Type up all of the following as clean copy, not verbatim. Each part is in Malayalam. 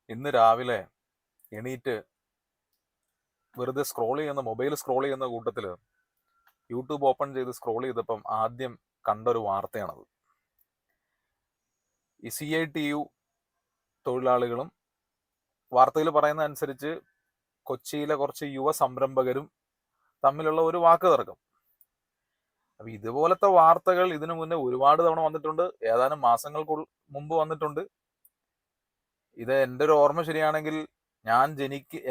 ഇന്ന് രാവിലെ എണീറ്റ് വെറുതെ മൊബൈൽ സ്ക്രോൾ ചെയ്യുന്ന കൂട്ടത്തിൽ യൂട്യൂബ് ഓപ്പൺ ചെയ്ത് സ്ക്രോൾ ചെയ്തപ്പം ആദ്യം കണ്ടൊരു വാർത്തയാണത്. ഈ CITU തൊഴിലാളികളും വാർത്തയിൽ പറയുന്ന അനുസരിച്ച് കൊച്ചിയിലെ കുറച്ച് യുവ സംരംഭകരും തമ്മിലുള്ള ഒരു വാക്ക് തർക്കം. അപ്പൊ ഇതുപോലത്തെ വാർത്തകൾ ഇതിനു മുന്നേ ഒരുപാട് തവണ വന്നിട്ടുണ്ട്, ഏതാനും മാസങ്ങൾക്ക് മുമ്പ് വന്നിട്ടുണ്ട്. ഇത് എൻ്റെ ഒരു ഓർമ്മ ശരിയാണെങ്കിൽ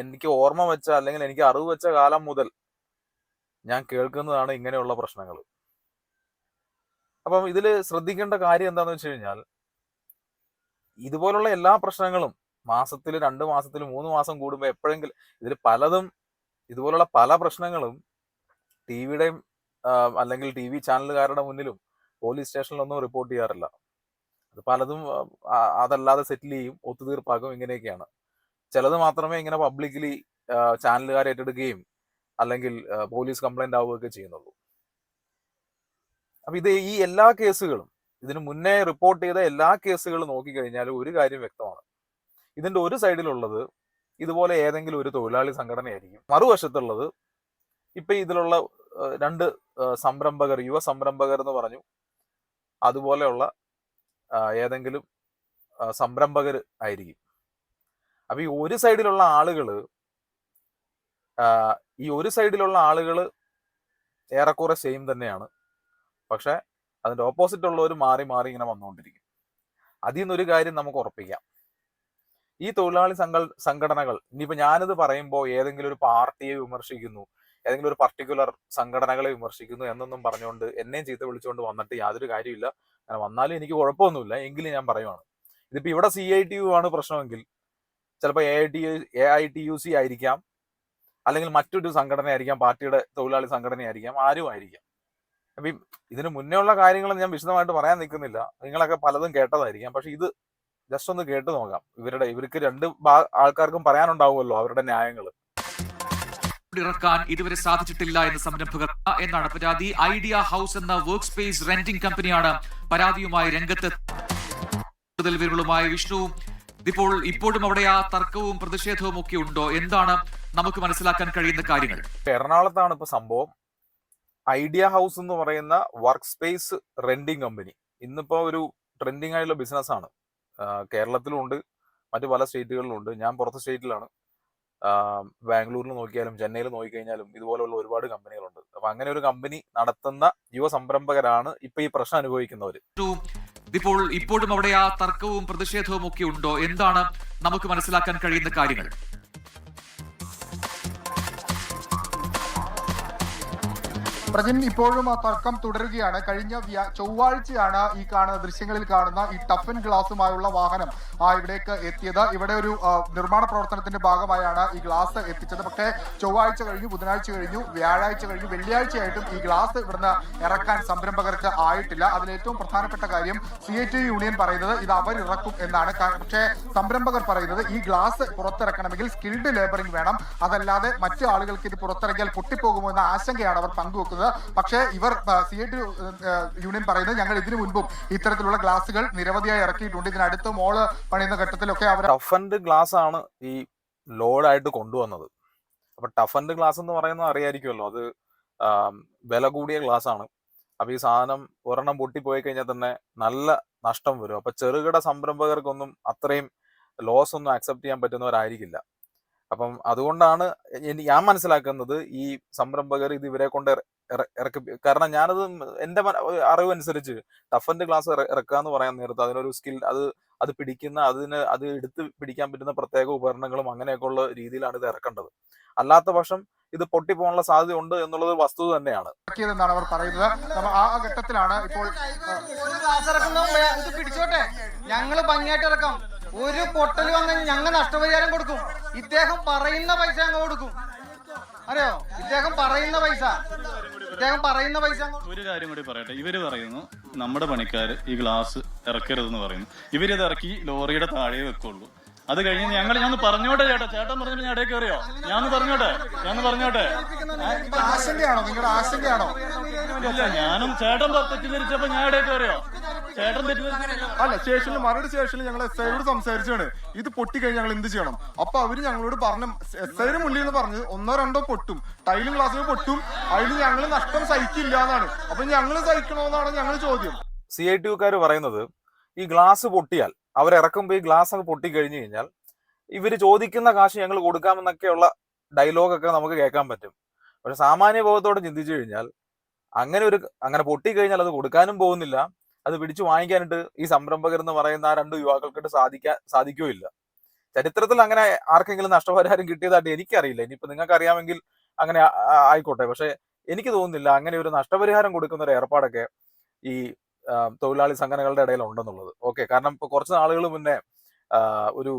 എനിക്ക് ഓർമ്മ വെച്ച അല്ലെങ്കിൽ എനിക്ക് അറിവ് വെച്ച കാലം മുതൽ ഞാൻ കേൾക്കുന്നതാണ് ഇങ്ങനെയുള്ള പ്രശ്നങ്ങൾ. അപ്പം ഇതിൽ ശ്രദ്ധിക്കേണ്ട കാര്യം എന്താണെന്ന് വെച്ച് കഴിഞ്ഞാൽ, ഇതുപോലുള്ള എല്ലാ പ്രശ്നങ്ങളും മാസത്തിൽ 2 മാസത്തിൽ 3 മാസം കൂടുമ്പോൾ എപ്പോഴെങ്കിലും ഇതുപോലുള്ള പല പ്രശ്നങ്ങളും ടിവിയുടെയും അല്ലെങ്കിൽ TV ചാനലുകാരുടെ മുന്നിലും പോലീസ് സ്റ്റേഷനിലൊന്നും റിപ്പോർട്ട് ചെയ്യാറില്ല. അത് പലതും അതല്ലാതെ സെറ്റിൽ ചെയ്യും, ഒത്തുതീർപ്പാക്കും, ഇങ്ങനെയൊക്കെയാണ്. ചിലത് മാത്രമേ ഇങ്ങനെ പബ്ലിക്കലി ചാനലുകാർ ഏറ്റെടുക്കുകയും അല്ലെങ്കിൽ പോലീസ് കംപ്ലൈന്റ് ആവുകയൊക്കെ ചെയ്യുന്നുള്ളൂ. അപ്പൊ ഈ എല്ലാ കേസുകളും, ഇതിനു മുന്നേ റിപ്പോർട്ട് ചെയ്ത എല്ലാ കേസുകളും നോക്കിക്കഴിഞ്ഞാൽ ഒരു കാര്യം വ്യക്തമാണ്. ഇതിന്റെ ഒരു സൈഡിലുള്ളത് ഇതുപോലെ ഏതെങ്കിലും ഒരു തൊഴിലാളി സംഘടനയായിരിക്കും, മറുവശത്തുള്ളത് ഇപ്പൊ ഇതിലുള്ള 2 സംരംഭകർ, യുവ സംരംഭകർ എന്ന് പറഞ്ഞു, അതുപോലെയുള്ള ഏതെങ്കിലും സംരംഭകർ ആയിരിക്കും. അപ്പൊ ഈ ഒരു സൈഡിലുള്ള ആളുകള് ഏറെക്കുറെ സെയിം തന്നെയാണ്. പക്ഷെ അതിന്റെ ഓപ്പോസിറ്റ് ഉള്ളവർ മാറി മാറി ഇങ്ങനെ വന്നുകൊണ്ടിരിക്കും. അതിൽ നിന്നൊരു കാര്യം നമുക്ക് ഉറപ്പിക്കാം, ഈ തൊഴിലാളി സംഘടനകൾ, ഇനിയിപ്പോ ഞാനിത് പറയുമ്പോൾ ഏതെങ്കിലും ഒരു പാർട്ടിയെ വിമർശിക്കുന്നു, ഏതെങ്കിലും ഒരു പർട്ടിക്കുലർ സംഘടനകളെ വിമർശിക്കുന്നു എന്നൊന്നും പറഞ്ഞുകൊണ്ട് എന്നെയും ചീത്ത വിളിച്ചുകൊണ്ട് വന്നിട്ട് യാതൊരു കാര്യമില്ല. അങ്ങനെ വന്നാലും എനിക്ക് കുഴപ്പമൊന്നുമില്ല, എങ്കിലും ഞാൻ പറയുവാണ്, ഇതിപ്പോ ഇവിടെ CITU ആണ് പ്രശ്നമെങ്കിൽ ചിലപ്പോൾ AITUC ആയിരിക്കാം, അല്ലെങ്കിൽ മറ്റൊരു സംഘടനയായിരിക്കാം, പാർട്ടിയുടെ തൊഴിലാളി സംഘടനയായിരിക്കാം, ആരും ആയിരിക്കാം. അപ്പൊ ഇതിന് മുന്നേ ഉള്ള കാര്യങ്ങൾ ഞാൻ വിശദമായിട്ട് പറയാൻ നിൽക്കുന്നില്ല, നിങ്ങളൊക്കെ പലതും കേട്ടതായിരിക്കാം. പക്ഷെ ഇത് ജസ്റ്റ് ഒന്ന് കേട്ടു നോക്കാം. ഇവർക്ക് 2 ആൾക്കാർക്കും പറയാനുണ്ടാവുമല്ലോ അവരുടെ ന്യായങ്ങൾ. ഇറക്കാൻ ഇതുവരെ സാധിച്ചിട്ടില്ല എന്ന് സംരംഭകർ എന്നാണ് പരാതി. ഐഡിയ ഹൗസ് എന്ന വർക്ക് സ്പേസ് റെന്റിംഗ് കമ്പനിയാണ് പരാതിയുമായി രംഗത്ത്. കൂടുതൽ വിവരങ്ങളുമായി വിഷ്ണു, ഇപ്പോഴും അവിടെ ആ തർക്കവും പ്രതിഷേധവും ഒക്കെ ഉണ്ടോ? എന്താണ് നമുക്ക് മനസ്സിലാക്കാൻ കഴിയുന്ന കാര്യങ്ങൾ? എറണാകുളത്താണ് ഇപ്പൊ സംഭവം. ഐഡിയ ഹൗസ് എന്ന് പറയുന്ന വർക്ക് സ്പേസ് റെന്റിംഗ് കമ്പനി ഇന്നിപ്പോ ഒരു ട്രെൻഡിങ് ആയിട്ടുള്ള ബിസിനസ്സാണ്. കേരളത്തിലും ഉണ്ട്, മറ്റു പല സ്റ്റേറ്റുകളിലും ഉണ്ട്. ഞാൻ പുറത്തെ സ്റ്റേറ്റിലാണ്. ബാംഗ്ലൂരിൽ നോക്കിയാലും ചെന്നൈയിൽ നോക്കിക്കഴിഞ്ഞാലും ഇതുപോലുള്ള ഒരുപാട് കമ്പനികളുണ്ട്. അപ്പൊ അങ്ങനെ ഒരു കമ്പനി നടത്തുന്ന യുവ സംരംഭകരാണ് ഇപ്പൊ ഈ പ്രശ്നം അനുഭവിക്കുന്നവര്. ഇപ്പോഴും അവിടെ ആ തർക്കവും പ്രതിഷേധവും ഒക്കെ ഉണ്ടോ? എന്താണ് നമുക്ക് മനസ്സിലാക്കാൻ കഴിയുന്ന കാര്യങ്ങൾ? പ്രജിൻ, ഇപ്പോഴും ആ തർക്കം തുടരുകയാണ്. കഴിഞ്ഞ ചൊവ്വാഴ്ചയാണ് ഈ ദൃശ്യങ്ങളിൽ കാണുന്ന ഈ ടഫൻ ഗ്ലാസുമായുള്ള വാഹനം ഇവിടേക്ക് എത്തിയത്. ഇവിടെ ഒരു നിർമ്മാണ പ്രവർത്തനത്തിന്റെ ഭാഗമായാണ് ഈ ഗ്ലാസ് എത്തിച്ചത്. പക്ഷേ ചൊവ്വാഴ്ച കഴിഞ്ഞു, ബുധനാഴ്ച കഴിഞ്ഞു, വ്യാഴാഴ്ച കഴിഞ്ഞു, വെള്ളിയാഴ്ചയായിട്ടും ഈ ഗ്ലാസ് ഇവിടുന്ന് ഇറക്കാൻ സംരംഭകർക്ക് ആയിട്ടില്ല. അതിലേറ്റവും പ്രധാനപ്പെട്ട കാര്യം CITU യൂണിയൻ പറയുന്നത് ഇത് അവരിറക്കും എന്നാണ്. പക്ഷേ സംരംഭകർ പറയുന്നത് ഈ ഗ്ലാസ് പുറത്തിറക്കണമെങ്കിൽ സ്കിൽഡ് ലേബറിംഗ് വേണം, അതല്ലാതെ മറ്റു ആളുകൾക്ക് ഇത് പുറത്തിറങ്ങിയാൽ പൊട്ടിപ്പോകുമോ എന്ന ആശങ്കയാണ് അവർ പങ്കുവെക്കുന്നത്. പക്ഷേ CITU യൂണിയൻ പറയുന്നത് ഞങ്ങൾ ഇതിനു മുൻപും ഇത്തരത്തിലുള്ള ഗ്ലാസുകൾ നിരവധിയായി ഇറക്കിയിട്ടുണ്ട്. ഇതിനടുത്ത് മോള് പണിയുന്ന ഘട്ടത്തിലൊക്കെ അവർ ടഫൻഡ് ഗ്ലാസ് ആണ് ഈ ലോഡായിട്ട് കൊണ്ടുവന്നത്. അപ്പൊ ടഫൻഡ് ഗ്ലാസ് എന്ന് പറയുന്നത് അറിയായിരിക്കുമല്ലോ, അത് വില കൂടിയ ഗ്ലാസ് ആണ്. അപ്പൊ ഈ സാധനം ഒരെണ്ണം പൊട്ടിപ്പോയി കഴിഞ്ഞാൽ തന്നെ നല്ല നഷ്ടം വരും. അപ്പൊ ചെറുകിട സംരംഭകർക്കൊന്നും അത്രയും ലോസ് ഒന്നും അക്സെപ്റ്റ് ചെയ്യാൻ പറ്റുന്നവരായിരിക്കില്ല. അപ്പം അതുകൊണ്ടാണ് ഞാൻ മനസ്സിലാക്കുന്നത് ഈ സംരംഭകർ ഇത് ഇവരെ കൊണ്ട് ഇറക്കി. കാരണം ഞാനത് എൻ്റെ അറിവനുസരിച്ച് ടഫൻഡ് ഗ്ലാസ് ഇറക്കുക എന്ന് പറയാൻ നേരത്ത് അതിനൊരു സ്കിൽ, അത് പിടിക്കുന്ന, അത് എടുത്ത് പിടിക്കാൻ പറ്റുന്ന പ്രത്യേക ഉപകരണങ്ങളും അങ്ങനെയൊക്കെ ഉള്ള രീതിയിലാണ് ഇത് ഇറക്കേണ്ടത്. അല്ലാത്ത പക്ഷം ഇത് പൊട്ടിപ്പോകാനുള്ള സാധ്യത ഉണ്ട് എന്നുള്ളത് വസ്തുത തന്നെയാണ്. അവർ പറയുന്നത്. ആ ഘട്ടത്തിലാണ് ഇപ്പോൾ പിടിച്ചോട്ടെ, ഞങ്ങള് ഭംഗിയായിട്ട് ഇറക്കാം. ഒരു പൊട്ടൽ വന്നു ഞങ്ങൾ നഷ്ടപരിഹാരം കൊടുക്കും. ഇദ്ദേഹം പറയുന്ന പൈസ അങ്ങ് കൊടുക്കും. അറിയോ, ഇദ്ദേഹം പറയുന്ന പൈസ. ഒരു കാര്യം കൂടി പറയട്ടെ, ഇവര് പറയുന്നു നമ്മുടെ പണിക്കാര് ഈ ഗ്ലാസ് ഇറക്കരുതെന്ന് പറയുന്നു. ഇവരിത് ഇറക്കി ലോറിയുടെ താഴെ വെക്കുള്ളൂ. അത് കഴിഞ്ഞ് ഞാൻ പറഞ്ഞോട്ടെ ചേട്ടൻ പറഞ്ഞിട്ട് ഞാൻ ഇടയ്ക്ക് കയറിയോ? ഞാൻ പറഞ്ഞോട്ടെ ആശങ്കയാണോ, നിങ്ങളുടെ ആശങ്കയാണോ? ഇല്ല, ഞാനും ചേട്ടൻ തെറ്റിദ്ധരിച്ചപ്പോ ഞാൻ ഇടയ്ക്ക് കയറിയോ? ചേട്ടൻ തെറ്റിദ്ധരിച്ചു. അല്ല, സ്റ്റേഷനിൽ മരട് സ്റ്റേഷനിൽ ഞങ്ങൾ എസ് ഐയോട് സംസാരിച്ചാണ് ഇത് പൊട്ടിക്കഴിഞ്ഞ് ഞങ്ങൾ എന്ത് ചെയ്യണം. അപ്പൊ അവര് ഞങ്ങളോട് പറഞ്ഞ എസ് ഐയുടെ മുന്നിൽ നിന്ന് പറഞ്ഞത് 1-2 പൊട്ടും, ടൈലും ഗ്ലാസ്സിൽ പൊട്ടും, അതിൽ ഞങ്ങൾ നഷ്ടം സഹിക്കില്ല എന്നാണ്. അപ്പൊ ഞങ്ങൾ സഹിക്കണോന്നാണ് ഞങ്ങൾ ചോദ്യം. CITUക്കാർ പറയുന്നത് ഈ ഗ്ലാസ് പൊട്ടിയാൽ അവരിറക്കുമ്പോൾ ഈ ഗ്ലാസ് ഒക്കെ പൊട്ടിക്കഴിഞ്ഞു കഴിഞ്ഞാൽ ഇവർ ചോദിക്കുന്ന കാശ് ഞങ്ങൾ കൊടുക്കാമെന്നൊക്കെയുള്ള ഡയലോഗൊക്കെ നമുക്ക് കേൾക്കാൻ പറ്റും. പക്ഷെ സാമാന്യ ബോധത്തോടെ ചിന്തിച്ചു കഴിഞ്ഞാൽ അങ്ങനെ പൊട്ടിക്കഴിഞ്ഞാൽ അത് കൊടുക്കാനും പോകുന്നില്ല, അത് പിടിച്ചു വാങ്ങിക്കാനായിട്ട് ഈ സംരംഭകർ എന്ന് പറയുന്ന ആ 2 യുവാക്കൾക്കിട്ട് സാധിക്കുകയില്ല. ചരിത്രത്തിൽ അങ്ങനെ ആർക്കെങ്കിലും നഷ്ടപരിഹാരം കിട്ടിയതായിട്ട് എനിക്കറിയില്ല. ഇനിയിപ്പോ നിങ്ങൾക്ക് അറിയാമെങ്കിൽ അങ്ങനെ ആയിക്കോട്ടെ. പക്ഷെ എനിക്ക് തോന്നുന്നില്ല അങ്ങനെ ഒരു നഷ്ടപരിഹാരം കൊടുക്കുന്ന ഒരു ഏർപ്പാടൊക്കെ ഈ തൊഴിലാളി സംഘടനകളുടെ ഇടയിൽ ഉണ്ടെന്നുള്ളത്. ഓക്കെ, കാരണം ഇപ്പൊ കുറച്ച് നാളുകൾ മുന്നേ ഒരു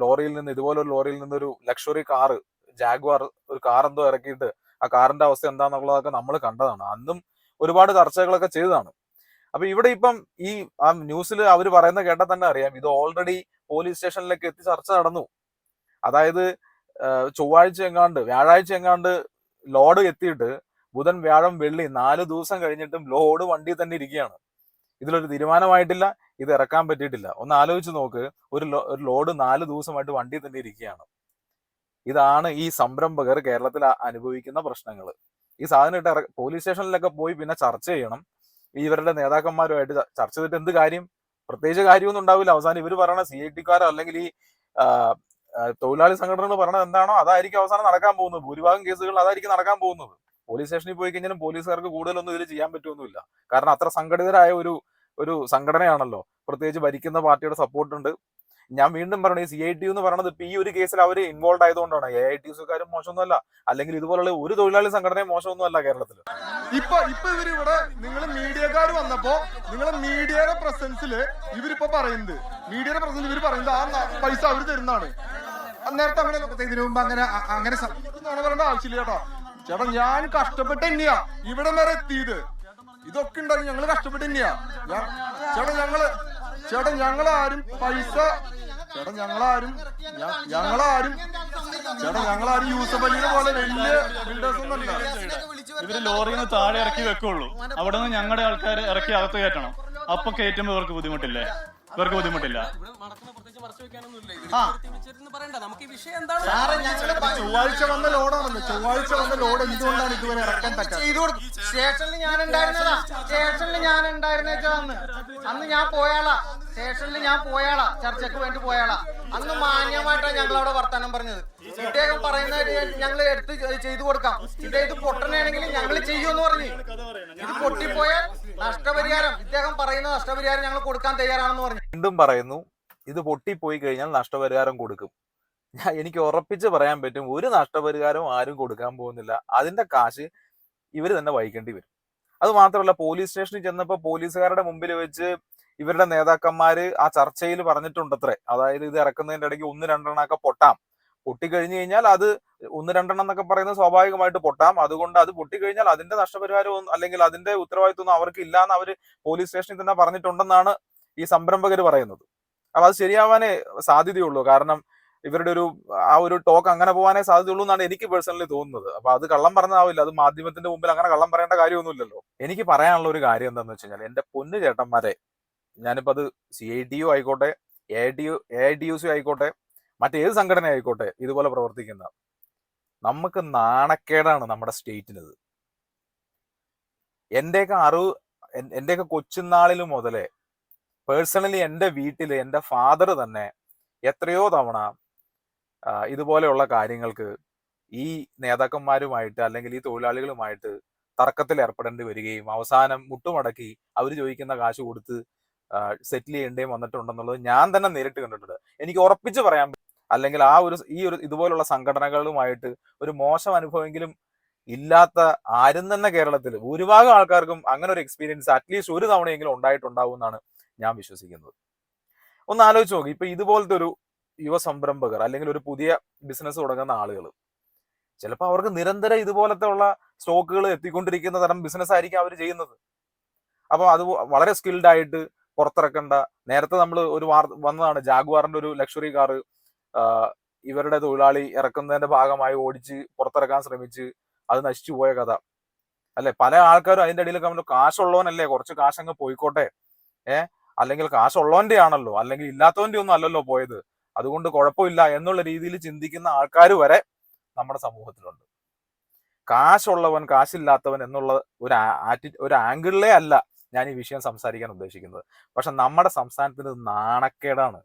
ലോറിയിൽ നിന്ന് ഇതുപോലൊരു ലോറിയിൽ നിന്ന് ഒരു ലക്ഷറി കാറ് ജാഗ്വാർ ഒരു കാർ എന്തോ ഇറക്കിയിട്ട് ആ കാറിന്റെ അവസ്ഥ എന്താണെന്നുള്ളതൊക്കെ നമ്മൾ കണ്ടതാണ്. അന്നും ഒരുപാട് ചർച്ചകളൊക്കെ ചെയ്തതാണ്. അപ്പൊ ഇവിടെ ഇപ്പം ഈ ആ ന്യൂസിൽ അവർ പറയുന്ന കേട്ടാൽ തന്നെ അറിയാം, ഇത് ഓൾറെഡി പോലീസ് സ്റ്റേഷനിലേക്ക് എത്തി ചർച്ച നടന്നു. അതായത് വ്യാഴാഴ്ച എങ്ങാണ്ട് ലോഡ് എത്തിയിട്ട് ബുധൻ, വ്യാഴം, വെള്ളി 4 ദിവസം കഴിഞ്ഞിട്ടും ലോഡ് വണ്ടി തന്നെ ഇരിക്കുകയാണ്. ഇതിലൊരു തീരുമാനമായിട്ടില്ല, ഇത് ഇറക്കാൻ പറ്റിയിട്ടില്ല. ഒന്ന് ആലോചിച്ച് നോക്ക്, ഒരു ലോഡ് 4 ദിവസമായിട്ട് വണ്ടി തന്നെ ഇരിക്കുകയാണ്. ഇതാണ് ഈ സംരംഭകർ കേരളത്തിൽ അനുഭവിക്കുന്ന പ്രശ്നങ്ങൾ. ഈ സാധനം ഇട്ട് പോലീസ് സ്റ്റേഷനിലൊക്കെ പോയി പിന്നെ ചർച്ച ചെയ്യണം. ഇവരുടെ നേതാക്കന്മാരുമായിട്ട് ചർച്ച ചെയ്തിട്ട് എന്ത് കാര്യം? പ്രത്യേകിച്ച് കാര്യമൊന്നും ഉണ്ടാവില്ല. അവസാനം ഇവർ പറയണ CITക്കാരോ അല്ലെങ്കിൽ ഈ തൊഴിലാളി സംഘടനകൾ പറയണത് എന്താണോ അതായിരിക്കും അവസാനം നടക്കാൻ പോകുന്നത്. ഭൂരിഭാഗം കേസുകളിൽ അതായിരിക്കും നടക്കാൻ പോകുന്നത്. പോലീസ് സ്റ്റേഷനിൽ പോയി കഴിഞ്ഞാലും പോലീസുകാർക്ക് കൂടുതലൊന്നും ഇതിൽ ചെയ്യാൻ പറ്റുമൊന്നുമില്ല. കാരണം അത്ര സംഘടിതരായ ഒരു സംഘടനയാണല്ലോ. പ്രത്യേകിച്ച് ഭരിക്കുന്ന പാർട്ടിയുടെ സപ്പോർട്ട് ഉണ്ട്. ഞാൻ വീണ്ടും പറയണത് ഈ CITU എന്ന് പറയുന്നത് ഇപ്പൊ ഈ ഒരു കേസിൽ അവർ ഇൻവോൾവ് ആയതുകൊണ്ടാണ്. AITUസുകാരും മോശമൊന്നുമല്ല, അല്ലെങ്കിൽ ഇതുപോലുള്ള ഒരു തൊഴിലാളി സംഘടനയും മോശമൊന്നുമല്ല കേരളത്തിൽ. ഇപ്പൊ ഇവരിവിടെ നിങ്ങൾ മീഡിയക്കാർ വന്നപ്പോ നിങ്ങളെ മീഡിയയുടെ പ്രസൻസില് ഇവരിപ്പോ പറയുന്നത് ഇവർ പറയുന്നത് ആ പൈസ അവർ തരുന്നതാണ്. നേരത്തെ അങ്ങനെ ഇതിനു മുമ്പ് അങ്ങനെ പറയേണ്ട ആവശ്യമില്ല കേട്ടോ. ചേട്ടാ, ഞാൻ കഷ്ടപ്പെട്ട് തന്നെയാ ഇവിടെ വരെ എത്തിയത്. ഇതൊക്കെ ഉണ്ടായി ഞങ്ങള് കഷ്ടപ്പെട്ട് തന്നെയാ. ഞങ്ങളാരും പൈസ ഞങ്ങളാരും യൂസഫ് അലിനെ പോലെ വലിയ ബിൽഡേഴ്സ് ഒന്നല്ല. ഇവര് ലോറിയിൽ നിന്ന് താഴെ ഇറക്കി വെക്കുള്ളൂ. അവിടെ നിന്ന് ഞങ്ങളുടെ ആൾക്കാർ ഇറക്കി അകത്ത് കയറ്റണം. അപ്പൊ കയറ്റുമ്പോ ഇവർക്ക് ബുദ്ധിമുട്ടില്ല. ചൊവ്വാഴ്ച വന്ന ലോഡാണല്ലോ. ചൊവ്വാഴ്ച വന്ന ലോഡ് എന്തുകൊണ്ടാണ് ഇതുവരെ ഇറക്കാൻ പറ്റാത്തത്? സ്റ്റേഷനിൽ ഞാൻ ഉണ്ടായിരുന്ന അന്ന് ഞാൻ പോയാളാ ചർച്ചയ്ക്ക് വേണ്ടി പോയാളാ. അന്ന് മാന്യമായിട്ടാണ് ഞങ്ങൾ അവിടെ വർത്താനം പറഞ്ഞത്. ഇദ്ദേഹം പറയുന്നത് ഞങ്ങൾ എടുത്ത് ചെയ്തു കൊടുക്കാം, ഇത് പൊട്ടനാണെങ്കിൽ ഞങ്ങൾ ചെയ്യുമെന്ന് പറഞ്ഞു. ഇത് പൊട്ടിപ്പോയാൽ നഷ്ടപരിഹാരം, ഇദ്ദേഹം പറയുന്ന നഷ്ടപരിഹാരം ഞങ്ങൾ കൊടുക്കാൻ തയ്യാറാണെന്ന് പറഞ്ഞു. വീണ്ടും പറയുന്നു, ഇത് പൊട്ടിപ്പോയി കഴിഞ്ഞാൽ നഷ്ടപരിഹാരം കൊടുക്കും. എനിക്ക് ഉറപ്പിച്ച് പറയാൻ പറ്റും, ഒരു നഷ്ടപരിഹാരവും ആരും കൊടുക്കാൻ പോകുന്നില്ല. അതിന്റെ കാശ് ഇവർ തന്നെ വഹിക്കേണ്ടി വരും. അത് മാത്രമല്ല, പോലീസ് സ്റ്റേഷനിൽ ചെന്നപ്പോൾ പോലീസുകാരുടെ മുമ്പിൽ വെച്ച് ഇവരുടെ നേതാക്കന്മാര് ആ ചർച്ചയിൽ പറഞ്ഞിട്ടുണ്ടത്രേ. അതായത് ഇത് ഇറക്കുന്നതിന്റെ ഇടയ്ക്ക് 1-2 പൊട്ടിക്കഴിഞ്ഞു കഴിഞ്ഞാൽ അത് 1-2 എന്നൊക്കെ പറയുന്നത് സ്വാഭാവികമായിട്ട് പൊട്ടാം. അതുകൊണ്ട് അത് പൊട്ടിക്കഴിഞ്ഞാൽ അതിന്റെ നഷ്ടപരിഹാരവും അല്ലെങ്കിൽ അതിന്റെ ഉത്തരവാദിത്വം അവർക്ക് ഇല്ലാന്ന് അവര് പോലീസ് സ്റ്റേഷനിൽ തന്നെ പറഞ്ഞിട്ടുണ്ടെന്നാണ് ഈ സംരംഭകർ പറയുന്നത്. അപ്പൊ അത് ശരിയാവാനേ സാധ്യതയുള്ളൂ. കാരണം ഇവരുടെ ആ ഒരു ടോക്ക് അങ്ങനെ പോകാനേ സാധ്യതയുള്ളൂ എന്നാണ് എനിക്ക് പേഴ്സണലി തോന്നുന്നത്. അപ്പൊ അത് കള്ളം പറഞ്ഞാവില്ല. അത് മാധ്യമത്തിന്റെ മുമ്പിൽ അങ്ങനെ കള്ളം പറയേണ്ട കാര്യമൊന്നുമില്ലല്ലോ. എനിക്ക് പറയാനുള്ള ഒരു കാര്യം എന്താണെന്ന് വെച്ച് കഴിഞ്ഞാൽ, എന്റെ പൊന്നു ചേട്ടന്മാരെ, ഞാനിപ്പോ അത് CITU ആയിക്കോട്ടെ, AITUC ആയിക്കോട്ടെ, മറ്റേത് സംഘടന ആയിക്കോട്ടെ, ഇതുപോലെ പ്രവർത്തിക്കുന്ന നമുക്ക് നാണക്കേടാണ് നമ്മുടെ സ്റ്റേറ്റിനത്. എന്റെയൊക്കെ കൊച്ചുനാളിൽ മുതലേ പേഴ്സണലി എൻ്റെ വീട്ടിൽ എൻ്റെ ഫാദർ തന്നെ എത്രയോ തവണ ഇതുപോലെയുള്ള കാര്യങ്ങൾക്ക് ഈ നേതാക്കന്മാരുമായിട്ട് അല്ലെങ്കിൽ ഈ തൊഴിലാളികളുമായിട്ട് തർക്കത്തിൽ ഏർപ്പെടേണ്ടി വരികയും അവസാനം മുട്ടുമടക്കി അവർ ചോദിക്കുന്ന കാശ് കൊടുത്ത് സെറ്റിൽ ചെയ്യേണ്ടേയും വന്നിട്ടുണ്ടെന്നുള്ളത് ഞാൻ തന്നെ നേരിട്ട് കണ്ടിട്ടുണ്ട്. എനിക്ക് ഉറപ്പിച്ച് പറയാൻ, അല്ലെങ്കിൽ ഇതുപോലുള്ള സംഘടനകളുമായിട്ട് ഒരു മോശം അനുഭവമെങ്കിലും ഇല്ലാത്ത ആരും തന്നെ കേരളത്തിൽ ഭൂരിഭാഗം ആൾക്കാർക്കും അങ്ങനെ ഒരു എക്സ്പീരിയൻസ് അറ്റ്ലീസ്റ്റ് ഒരു തവണയെങ്കിലും ഉണ്ടായിട്ടുണ്ടാവും എന്നാണ് ഞാൻ വിശ്വസിക്കുന്നത്. ഒന്ന് ആലോചിച്ച് നോക്കി, ഇപ്പൊ ഇതുപോലത്തെ ഒരു യുവ സംരംഭകർ അല്ലെങ്കിൽ ഒരു പുതിയ ബിസിനസ് തുടങ്ങുന്ന ആളുകൾ ചിലപ്പോൾ അവർക്ക് നിരന്തരം ഇതുപോലത്തെ ഉള്ള സ്റ്റോക്കുകൾ എത്തിക്കൊണ്ടിരിക്കുന്ന തരം ബിസിനസ് ആയിരിക്കും അവർ ചെയ്യുന്നത്. അപ്പൊ അത് വളരെ സ്കിൽഡ് ആയിട്ട് പുറത്തിറക്കേണ്ട, നേരത്തെ നമ്മൾ വന്നതാണ് ജാഗ്വാറിന്റെ ഒരു ലക്ഷറി കാറ് ഇവരുടെ തൊഴിലാളി ഇറക്കുന്നതിന്റെ ഭാഗമായി ഓടിച്ച് പുറത്തിറക്കാൻ ശ്രമിച്ച് അത് നശിച്ചു പോയ കഥ അല്ലെ. പല ആൾക്കാരും അതിന്റെ അടിയിലൊക്കെ കാശുള്ളവനല്ലേ, കുറച്ച് കാശങ്ങ് പോയിക്കോട്ടെ അല്ലെങ്കിൽ കാശുള്ളവന്റെ ആണല്ലോ, അല്ലെങ്കിൽ ഇല്ലാത്തവന്റെ ഒന്നും അല്ലല്ലോ പോയത്, അതുകൊണ്ട് കുഴപ്പമില്ല എന്നുള്ള രീതിയിൽ ചിന്തിക്കുന്ന ആൾക്കാർ വരെ നമ്മുടെ സമൂഹത്തിലുണ്ട്. കാശുള്ളവൻ കാശില്ലാത്തവൻ എന്നുള്ള ഒരു ആംഗിളിലേ അല്ല ഞാൻ ഈ വിഷയം സംസാരിക്കാൻ ഉദ്ദേശിക്കുന്നത്. പക്ഷെ നമ്മുടെ സംസ്ഥാനത്തിന് നാണക്കേടാണ്.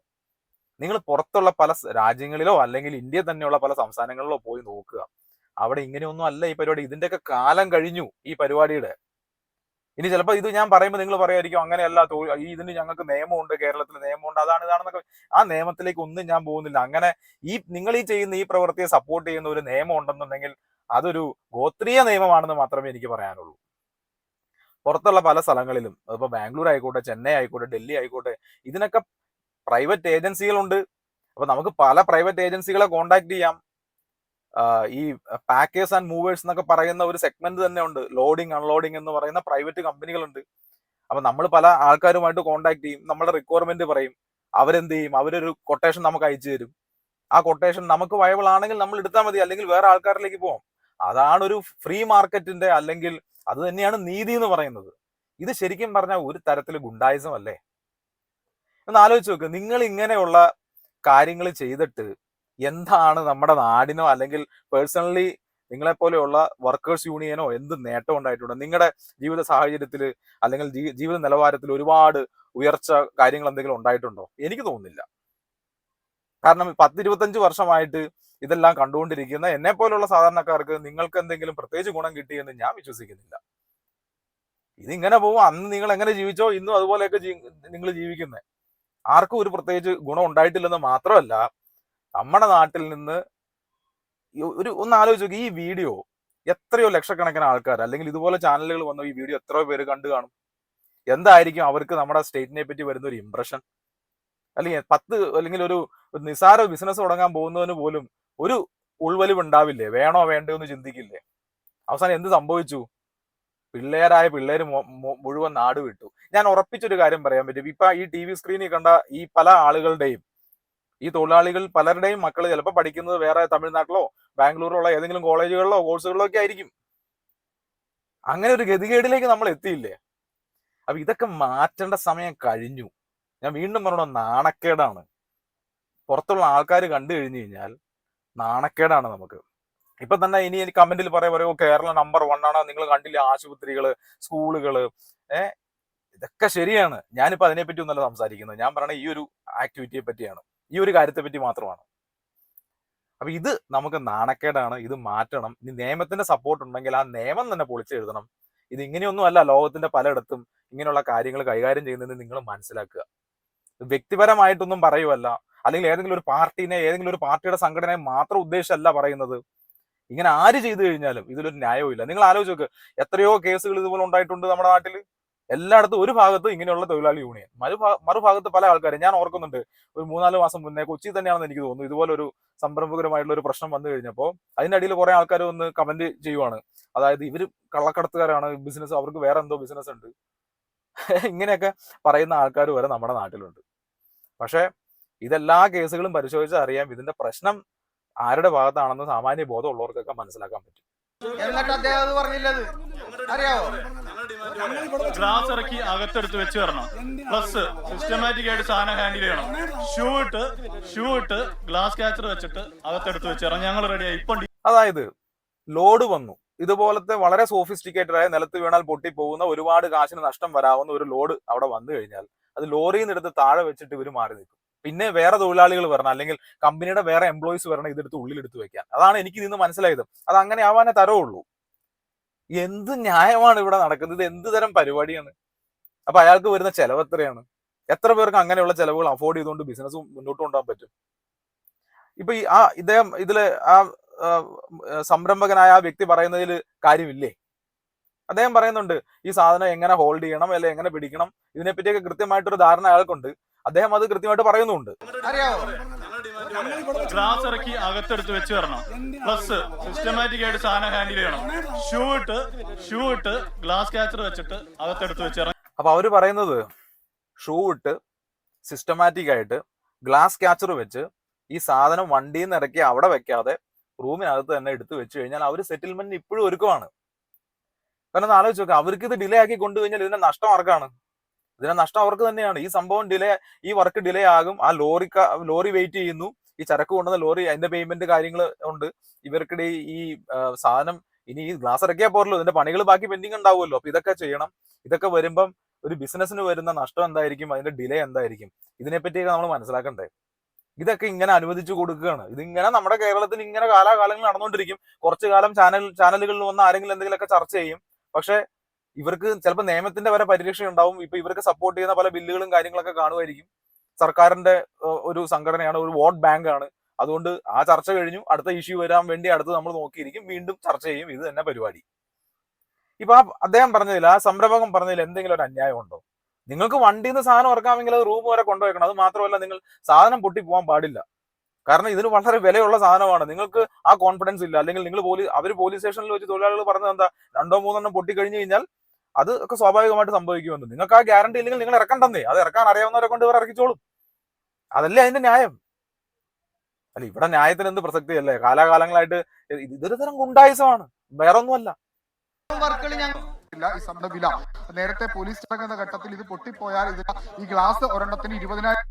നിങ്ങൾ പുറത്തുള്ള പല രാജ്യങ്ങളിലോ അല്ലെങ്കിൽ ഇന്ത്യയിൽ തന്നെയുള്ള പല സംസ്ഥാനങ്ങളിലോ പോയി നോക്കുക. അവിടെ ഇങ്ങനെയൊന്നും അല്ല ഈ പരിപാടി. ഇതിന്റെയൊക്കെ കാലം കഴിഞ്ഞു ഈ പരിപാടിയുടെ. ഇനി ചിലപ്പോൾ ഇത് ഞാൻ പറയുമ്പോൾ നിങ്ങൾ പറയായിരിക്കും അങ്ങനെയല്ല, ഇതിന് ഞങ്ങൾക്ക് നിയമമുണ്ട്, കേരളത്തിൽ നിയമമുണ്ട്, ഇതാണെന്നൊക്കെ. ആ നിയമത്തിലേക്ക് ഒന്നും ഞാൻ പോകുന്നില്ല. അങ്ങനെ നിങ്ങൾ ചെയ്യുന്ന ഈ പ്രവൃത്തിയെ സപ്പോർട്ട് ചെയ്യുന്ന ഒരു നിയമം ഉണ്ടെന്നുണ്ടെങ്കിൽ അതൊരു ഗോത്രീയ നിയമമാണെന്ന് മാത്രമേ എനിക്ക് പറയാനുള്ളൂ. പുറത്തുള്ള പല സ്ഥലങ്ങളിലും, അതിപ്പോൾ ബാംഗ്ലൂർ ആയിക്കോട്ടെ, ചെന്നൈ ആയിക്കോട്ടെ, ഡൽഹി ആയിക്കോട്ടെ, ഇതിനൊക്കെ പ്രൈവറ്റ് ഏജൻസികളുണ്ട്. അപ്പൊ നമുക്ക് പല പ്രൈവറ്റ് ഏജൻസികളെ കോണ്ടാക്ട് ചെയ്യാം. ഈ പാക്കേഴ്സ് ആൻഡ് മൂവേഴ്സ് എന്നൊക്കെ പറയുന്ന ഒരു സെഗ്മെന്റ് തന്നെ ഉണ്ട്. ലോഡിങ് അൺലോഡിങ് എന്ന് പറയുന്ന പ്രൈവറ്റ് കമ്പനികളുണ്ട്. അപ്പൊ നമ്മൾ പല ആൾക്കാരുമായിട്ട് കോണ്ടാക്ട് ചെയ്യും, നമ്മുടെ റിക്വയർമെന്റ് പറയും, അവരെന്ത് ചെയ്യും, അവരൊരു കൊട്ടേഷൻ നമുക്ക് അയച്ചു തരും. ആ കൊട്ടേഷൻ നമുക്ക് വയബിൾ ആണെങ്കിൽ നമ്മൾ എടുത്താൽ മതി, അല്ലെങ്കിൽ വേറെ ആൾക്കാരിലേക്ക് പോകാം. അതാണ് ഒരു ഫ്രീ മാർക്കറ്റിന്റെ, അല്ലെങ്കിൽ അത് തന്നെയാണ് നീതി എന്ന് പറയുന്നത്. ഇത് ശരിക്കും പറഞ്ഞാൽ ഒരു തരത്തിൽ ഗുണ്ടായിസം അല്ലേ? ഒന്ന് ആലോചിച്ച് നോക്ക്. നിങ്ങൾ ഇങ്ങനെയുള്ള കാര്യങ്ങൾ ചെയ്തിട്ട് എന്താണ് നമ്മുടെ നാടിനോ അല്ലെങ്കിൽ പേഴ്സണലി നിങ്ങളെപ്പോലെയുള്ള വർക്കേഴ്സ് യൂണിയനോ എന്ത് നേട്ടം ഉണ്ടായിട്ടുണ്ട്? നിങ്ങളുടെ ജീവിത സാഹചര്യത്തിൽ അല്ലെങ്കിൽ ജീവിത നിലവാരത്തിൽ ഒരുപാട് ഉയർച്ച കാര്യങ്ങൾ എന്തെങ്കിലും ഉണ്ടായിട്ടുണ്ടോ? എനിക്ക് തോന്നുന്നില്ല. കാരണം 10-25 വർഷമായിട്ട് ഇതെല്ലാം കണ്ടുകൊണ്ടിരിക്കുന്ന എന്നെ പോലുള്ള സാധാരണക്കാർക്ക് നിങ്ങൾക്ക് എന്തെങ്കിലും പ്രത്യേകിച്ച് ഗുണം കിട്ടിയെന്ന് ഞാൻ വിശ്വസിക്കുന്നില്ല. ഇതിങ്ങനെ പോകും. അന്ന് നിങ്ങൾ എങ്ങനെ ജീവിച്ചോ ഇന്നും അതുപോലെയൊക്കെ നിങ്ങൾ ജീവിക്കുന്നത്. ആർക്കും ഒരു പ്രത്യേകിച്ച് ഗുണം ഉണ്ടായിട്ടില്ലെന്ന് മാത്രമല്ല, നമ്മുടെ നാട്ടിൽ നിന്ന് ഒന്ന് ആലോചിച്ച് നോക്കി, ഈ വീഡിയോ എത്രയോ ലക്ഷക്കണക്കിന് ആൾക്കാർ അല്ലെങ്കിൽ ഇതുപോലെ ചാനലുകൾ വന്ന ഈ വീഡിയോ എത്രയോ പേര് കണ്ടു കാണും. എന്തായിരിക്കും അവർക്ക് നമ്മുടെ സ്റ്റേറ്റിനെ പറ്റി വരുന്ന ഒരു ഇംപ്രഷൻ? അല്ലെങ്കിൽ ഒരു നിസാര ബിസിനസ് തുടങ്ങാൻ പോകുന്നതിന് പോലും ഒരു ഉൾവലിവ് ഉണ്ടാവില്ലേ? വേണോ വേണ്ടോ എന്ന് ചിന്തിക്കില്ലേ? അവസാനം എന്ത് സംഭവിച്ചു? പിള്ളേര് മുഴുവൻ നാട് വിട്ടു. ഞാൻ ഉറപ്പിച്ചൊരു കാര്യം പറയാൻ പറ്റും. ഇപ്പൊ ഈ TV സ്ക്രീനിൽ കണ്ട ഈ പല ആളുകളുടെയും, ഈ തൊഴിലാളികൾ പലരുടെയും മക്കൾ ചിലപ്പോൾ പഠിക്കുന്നത് വേറെ തമിഴ്നാട്ടിലോ ബാംഗ്ലൂരിലോ ഉള്ള ഏതെങ്കിലും കോളേജുകളിലോ കോഴ്സുകളിലോ ഒക്കെ ആയിരിക്കും. അങ്ങനെ ഒരു ഗതികേടിലേക്ക് നമ്മൾ എത്തിയില്ലേ? അപ്പൊ ഇതൊക്കെ മാറ്റേണ്ട സമയം കഴിഞ്ഞു. ഞാൻ വീണ്ടും പറയണം, നാണക്കേടാണ്. പുറത്തുള്ള ആൾക്കാർ കണ്ടു കഴിഞ്ഞു കഴിഞ്ഞാൽ നാണക്കേടാണ് നമുക്ക്. ഇപ്പൊ തന്നെ ഇനി എനിക്ക് കമന്റിൽ പറയുമോ കേരളം നമ്പർ 1 ആണ്, നിങ്ങൾ കണ്ടില്ല ആശുപത്രികള്, സ്കൂളുകള്, ഇതൊക്കെ ശരിയാണ്. ഞാനിപ്പോ അതിനെപ്പറ്റി ഒന്നല്ല സംസാരിക്കുന്നത്. ഞാൻ പറയണ ഈ ഒരു ആക്ടിവിറ്റിയെ പറ്റിയാണ്, ഈ ഒരു കാര്യത്തെ പറ്റി മാത്രമാണ്. അപ്പൊ ഇത് നമുക്ക് നാണക്കേടാണ്. ഇത് മാറ്റണം. ഇനി നിയമത്തിന്റെ സപ്പോർട്ട് ഉണ്ടെങ്കിൽ ആ നിയമം തന്നെ പൊളിച്ചെഴുതണം. ഇത് ഇങ്ങനെയൊന്നും അല്ല ലോകത്തിന്റെ പലയിടത്തും ഇങ്ങനെയുള്ള കാര്യങ്ങൾ കൈകാര്യം ചെയ്യുന്നത് നിങ്ങൾ മനസ്സിലാക്കുക. വ്യക്തിപരമായിട്ടൊന്നും പറയുമല്ല, അല്ലെങ്കിൽ ഏതെങ്കിലും ഒരു പാർട്ടിനെ, ഏതെങ്കിലും ഒരു പാർട്ടിയുടെ സംഘടനയെ മാത്രം ഉദ്ദേശമല്ല പറയുന്നത്. ഇങ്ങനെ ആര് ചെയ്തു കഴിഞ്ഞാലും ഇതിലൊരു ന്യായവും ഇല്ല. നിങ്ങൾ ആലോചിച്ച് നോക്ക്, എത്രയോ കേസുകൾ ഇതുപോലെ ഉണ്ടായിട്ടുണ്ട് നമ്മുടെ നാട്ടിൽ. എല്ലായിടത്തും ഒരു ഭാഗത്ത് ഇങ്ങനെയുള്ള തൊഴിലാളി യൂണിയൻ, മറുഭാഗത്ത് പല ആൾക്കാരും. ഞാൻ ഓർക്കുന്നുണ്ട്, ഒരു 3-4 മാസം മുന്നേ കൊച്ചി തന്നെയാണെന്ന് എനിക്ക് തോന്നുന്നു, ഇതുപോലെ ഒരു സംരംഭകരമായിട്ടുള്ള ഒരു പ്രശ്നം വന്നു കഴിഞ്ഞപ്പോൾ അതിന്റെ അടിയിൽ കുറെ ആൾക്കാർ ഒന്ന് കമന്റ് ചെയ്യുവാണ്. അതായത് ഇവര് കള്ളക്കടത്തുകാരാണ്, ബിസിനസ്, അവർക്ക് വേറെ എന്തോ ബിസിനസ് ഉണ്ട്, ഇങ്ങനെയൊക്കെ പറയുന്ന ആൾക്കാർ വരെ നമ്മുടെ നാട്ടിലുണ്ട്. പക്ഷെ ഇതെല്ലാ കേസുകളും പരിശോധിച്ചാൽ അറിയാം ഇതിന്റെ പ്രശ്നം ആരുടെ ഭാഗത്താണെന്ന് സാമാന്യ ബോധം ഉള്ളവർക്കൊക്കെ മനസ്സിലാക്കാൻ പറ്റും. എന്നിട്ട് അദ്ദേഹം അത് പറഞ്ഞില്ലത് അറിയാവോ? ഗ്ലാസ് ഇറക്കി അകത്തെടുത്ത് വെച്ച് തരണം. പ്ലസ് സിസ്റ്റമാറ്റിക് ആയിട്ട് സാധനം ഹാൻഡിൽ ചെയ്യണം. ഷൂ ഇട്ട് ഗ്ലാസ് ക്യാച്ചർ വെച്ചിട്ട് അകത്തെടുത്ത് വെച്ച് തരണം. ഞങ്ങൾ റെഡിയായി. ഇപ്പൊ അതായത് ലോഡ് വന്നു, ഇതുപോലത്തെ വളരെ സോഫിസ്റ്റിക്കേറ്റഡ് ആയ നിലത്ത് വീണാൽ പൊട്ടിപ്പോകുന്ന, ഒരുപാട് കാശിന് നഷ്ടം വരാവുന്ന ഒരു ലോഡ് അവിടെ വന്നു കഴിഞ്ഞാൽ അത് ലോറിയിൽ നിന്ന് എടുത്ത് താഴെ വെച്ചിട്ട് ഇവർ മാറി നിൽക്കും. പിന്നെ വേറെ തൊഴിലാളികൾ വരണം, അല്ലെങ്കിൽ കമ്പനിയുടെ വേറെ എംപ്ലോയീസ് വരണം ഇതെടുത്ത് ഉള്ളിലെടുത്ത് വെക്കാൻ. അതാണ് എനിക്ക് ഇതിന്ന് മനസ്സിലായത്. അത് അങ്ങനെ ആവാനേ തരവുള്ളൂ. എന്ത് ന്യായമാണ് ഇവിടെ നടക്കുന്നത്? ഇത് എന്ത് തരം പരിപാടിയാണ്? അപ്പൊ അയാൾക്ക് വരുന്ന ചെലവ് എത്രയാണ്? എത്ര പേർക്ക് അങ്ങനെയുള്ള ചെലവുകൾ അഫോർഡ് ചെയ്തുകൊണ്ട് ബിസിനസ് മുന്നോട്ട് കൊണ്ടുപോകാൻ പറ്റും? ഇപ്പൊ ഇതില് സംരംഭകനായ ആ വ്യക്തി പറയുന്നതിൽ കാര്യമില്ലേ? അദ്ദേഹം പറയുന്നുണ്ട് ഈ സാധനം എങ്ങനെ ഹോൾഡ് ചെയ്യണം, അല്ലെ എങ്ങനെ പിടിക്കണം, ഇതിനെപ്പറ്റിയൊക്കെ കൃത്യമായിട്ടൊരു ധാരണ അയാൾക്കുണ്ട്. അദ്ദേഹം അത് കൃത്യമായിട്ട് പറയുന്നുണ്ട്. ഗ്ലാസ് ഇറക്കി അകത്തെടുത്ത് വെച്ച് തരണം. പ്ലസ് സിസ്റ്റമാറ്റിക് ആയിട്ട് സാധനം ഹാൻഡിൽ ചെയ്യണം. ഷൂ ഇട്ട് ഗ്ലാസ് ക്യാച്ചർ വെച്ചിട്ട് അകത്തെടുത്ത് വെച്ച് തരണം. അപ്പൊ അവര് പറയുന്നത് ഷൂ ഇട്ട് സിസ്റ്റമാറ്റിക് ആയിട്ട് ഗ്ലാസ് ക്യാച്ചർ വെച്ച് ഈ സാധനം വണ്ടിയിൽ നിന്ന് ഇറക്കി അവിടെ വെക്കാതെ റൂമിനകത്ത് തന്നെ എടുത്തു വെച്ച് കഴിഞ്ഞാൽ അവർ സെറ്റിൽമെന്റിന് ഇപ്പോഴും ഒരുക്കമാണ്. കാരണം ആലോചിച്ച് നോക്കുക, അവർക്ക് ഇത് ഡിലേ ആക്കി കൊണ്ടുകഴിഞ്ഞാൽ ഇതിന്റെ നഷ്ടം ആർക്കാണ്? ഇതിന്റെ നഷ്ടം അവർക്ക് തന്നെയാണ്. ഈ സംഭവം ഈ വർക്ക് ഡിലേ ആകും. ആ ലോറി വെയിറ്റ് ചെയ്യുന്നു, ഈ ചരക്ക് കൊണ്ടുവന്ന ലോറി, അതിന്റെ പേയ്മെന്റ് കാര്യങ്ങൾ ഉണ്ട്. ഇവർക്കിടെ ഈ സാധനം ഇനി ഈ ഗ്ലാസ് ഇറക്കിയാൽ പോരല്ലോ, ഇതിന്റെ പണികൾ ബാക്കി പെൻഡിങ് ഉണ്ടാവുമല്ലോ. അപ്പൊ ഇതൊക്കെ ചെയ്യണം. ഇതൊക്കെ വരുമ്പം ഒരു ബിസിനസ്സിന് വരുന്ന നഷ്ടം എന്തായിരിക്കും, അതിന്റെ ഡിലേ എന്തായിരിക്കും, ഇതിനെപ്പറ്റിയൊക്കെ നമ്മൾ മനസ്സിലാക്കണ്ടേ. ഇതൊക്കെ ഇങ്ങനെ അനുവദിച്ചു കൊടുക്കുകയാണ്. ഇതിങ്ങനെ നമ്മുടെ കേരളത്തിൽ ഇങ്ങനെ കാലാകാലങ്ങൾ നടന്നുകൊണ്ടിരിക്കും. കുറച്ചു കാലം ചാനലുകളിൽ വന്ന് ആരെങ്കിലും എന്തെങ്കിലുമൊക്കെ ചർച്ച ചെയ്യും. പക്ഷെ ഇവർക്ക് ചിലപ്പോൾ നിയമത്തിന്റെ വരെ പരിരക്ഷ ഉണ്ടാവും. ഇപ്പൊ ഇവർക്ക് സപ്പോർട്ട് ചെയ്യുന്ന പല ബില്ലുകളും കാര്യങ്ങളൊക്കെ കാണുമായിരിക്കും. സർക്കാരിന്റെ ഒരു സംഘടനയാണ്, ഒരു വോട്ട് ബാങ്ക് ആണ്. അതുകൊണ്ട് ആ ചർച്ച കഴിഞ്ഞു, അടുത്ത ഇഷ്യൂ വരാൻ വേണ്ടി അടുത്ത് നമ്മൾ നോക്കിയിരിക്കും, വീണ്ടും ചർച്ച ചെയ്യും. ഇത് തന്നെ പരിപാടി. ഇപ്പൊ അദ്ദേഹം പറഞ്ഞതിൽ, ആ സംരംഭകൻ പറഞ്ഞതിൽ എന്തെങ്കിലും ഒരു അന്യായം ഉണ്ടോ? നിങ്ങൾക്ക് വണ്ടിയിൽ നിന്ന് സാധനം ഇറക്കാമെങ്കിൽ അത് റൂം വരെ കൊണ്ടുവയ്ക്കണം. അത് മാത്രമല്ല, നിങ്ങൾ സാധനം പൊട്ടി പോകാൻ പാടില്ല. കാരണം ഇതിന് വളരെ വിലയുള്ള സാധനമാണ്. നിങ്ങൾക്ക് ആ കോൺഫിഡൻസ് ഇല്ല, അല്ലെങ്കിൽ നിങ്ങൾ പോലീസ് സ്റ്റേഷനിൽ വെച്ച് തൊഴിലാളികൾ പറഞ്ഞത് എന്താ, 2-3 പൊട്ടി കഴിഞ്ഞു കഴിഞ്ഞാൽ അത് ഒക്കെ സ്വാഭാവികമായിട്ട് സംഭവിക്കുമെന്ന്. നിങ്ങൾക്ക് ആ ഗ്യാരണ്ടി ഇല്ലെങ്കിൽ നിങ്ങൾ ഇറക്കണ്ടെന്നേ. അത് ഇറക്കാൻ അറിയാവുന്നവരെ കൊണ്ട് ഇവർ ഇറക്കിച്ചോളും. അതല്ലേ അതിന്റെ ന്യായം. അല്ല, ഇവിടെ ന്യായത്തിന് എന്ത് പ്രസക്തിയല്ലേ? കാലാകാലങ്ങളായിട്ട് ഇതൊരു തരം ഗുണ്ടായുസമാണ്, വേറൊന്നുമല്ല. ഈ സംഭവ വില നേരത്തെ പോലീസ് ഇറങ്ങുന്ന ഘട്ടത്തിൽ ഇത് പൊട്ടിപ്പോയാൽ ഈ ഗ്ലാസ് ഒരെണ്ണത്തിന് 20,000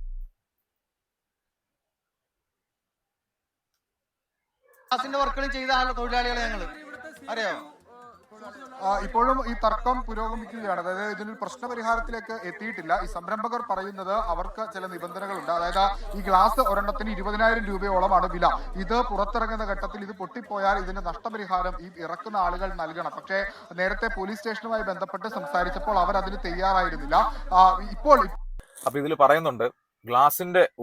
വർക്കുകൾ ചെയ്ത തൊഴിലാളികളെ ഞങ്ങൾ അറിയാമോ? ഇപ്പോഴും ഈ തർക്കം പുരോഗമിക്കുകയാണ്. അതായത് ഇതിനൊരു പ്രശ്നപരിഹാരത്തിലേക്ക് എത്തിയിട്ടില്ല. ഈ സംരംഭകർ പറയുന്നത് അവർക്ക് ചില നിബന്ധനകളുണ്ട്. അതായത് ഈ ഗ്ലാസ് ഒരെണ്ണത്തിന് 20,000 രൂപയോളമാണ് വില. ഇത് പുറത്തിറങ്ങുന്ന ഘട്ടത്തിൽ ഇത് പൊട്ടിപ്പോയാൽ ഇതിന് നഷ്ടപരിഹാരം ഈ ഇറക്കുന്ന ആളുകൾ നൽകണം. പക്ഷേ നേരത്തെ പോലീസ് സ്റ്റേഷനുമായി ബന്ധപ്പെട്ട് സംസാരിച്ചപ്പോൾ അവർ അതിന് തയ്യാറായിരുന്നില്ല. ഇപ്പോൾ അപ്പൊ ഇതിൽ പറയുന്നുണ്ട്,